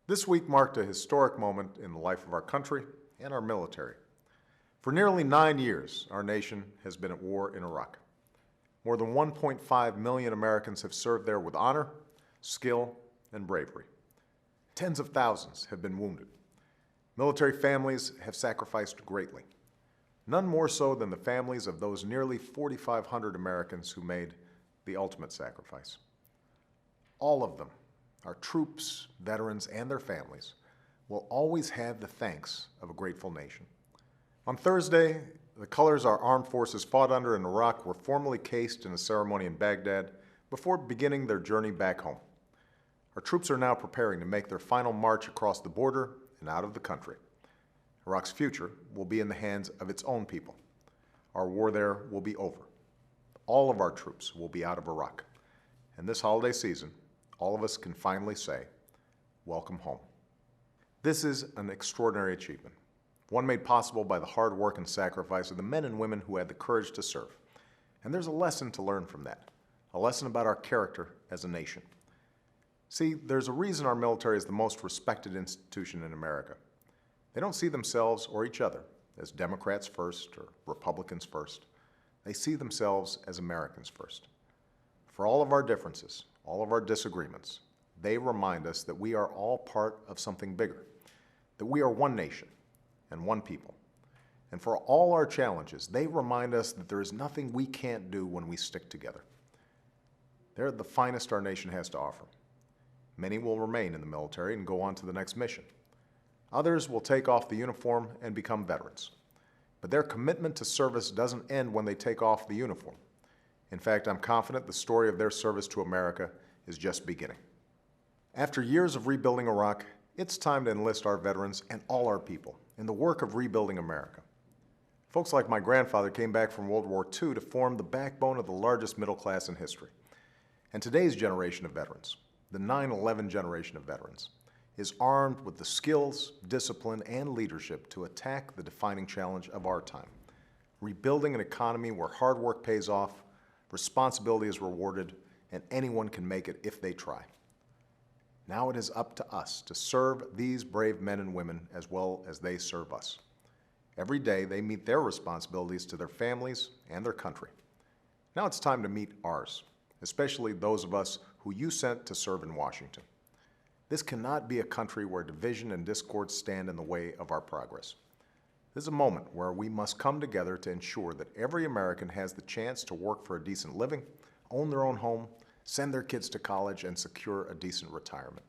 This week marked a historic moment in the life of our country and our military. For nearly 9 years, our nation has been at war in Iraq. More than 1.5 million Americans have served there with honor, skill, and bravery. Tens of thousands have been wounded. Military families have sacrificed greatly, none more so than the families of those nearly 4,500 Americans who made the ultimate sacrifice. All of them, our troops, veterans, and their families, will always have the thanks of a grateful nation. On Thursday, the colors our armed forces fought under in Iraq were formally cased in a ceremony in Baghdad before beginning their journey back home. Our troops are now preparing to make their final march across the border and out of the country. Iraq's future will be in the hands of its own people. Our war there will be over. All of our troops will be out of Iraq. And this holiday season, all of us can finally say, welcome home. This is an extraordinary achievement, one made possible by the hard work and sacrifice of the men and women who had the courage to serve. And there's a lesson to learn from that, a lesson about our character as a nation. See, there's a reason our military is the most respected institution in America. They don't see themselves or each other as Democrats first or Republicans first. They see themselves as Americans first. For all of our differences, all of our disagreements, they remind us that we are all part of something bigger, that we are one nation and one people. And for all our challenges, they remind us that there is nothing we can't do when we stick together. They're the finest our nation has to offer. Many will remain in the military and go on to the next mission. Others will take off the uniform and become veterans. But their commitment to service doesn't end when they take off the uniform. In fact, I'm confident the story of their service to America is just beginning. After years of rebuilding Iraq, it's time to enlist our veterans and all our people in the work of rebuilding America. Folks like my grandfather came back from World War II to form the backbone of the largest middle class in history. And today's generation of veterans, the 9/11 generation of veterans, is armed with the skills, discipline, and leadership to attack the defining challenge of our time, rebuilding an economy where hard work pays off, responsibility is rewarded, and anyone can make it if they try. Now it is up to us to serve these brave men and women as well as they serve us. Every day they meet their responsibilities to their families and their country. Now it's time to meet ours, especially those of us who you sent to serve in Washington. This cannot be a country where division and discord stand in the way of our progress. This is a moment where we must come together to ensure that every American has the chance to work for a decent living, own their own home, send their kids to college, and secure a decent retirement.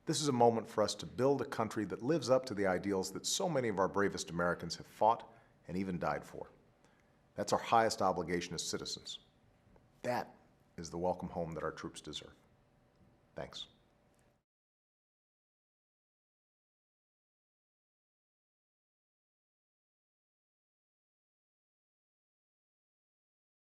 This is a moment for us to build a country that lives up to the ideals that so many of our bravest Americans have fought and even died for. That's our highest obligation as citizens. That is the welcome home that our troops deserve. Thanks.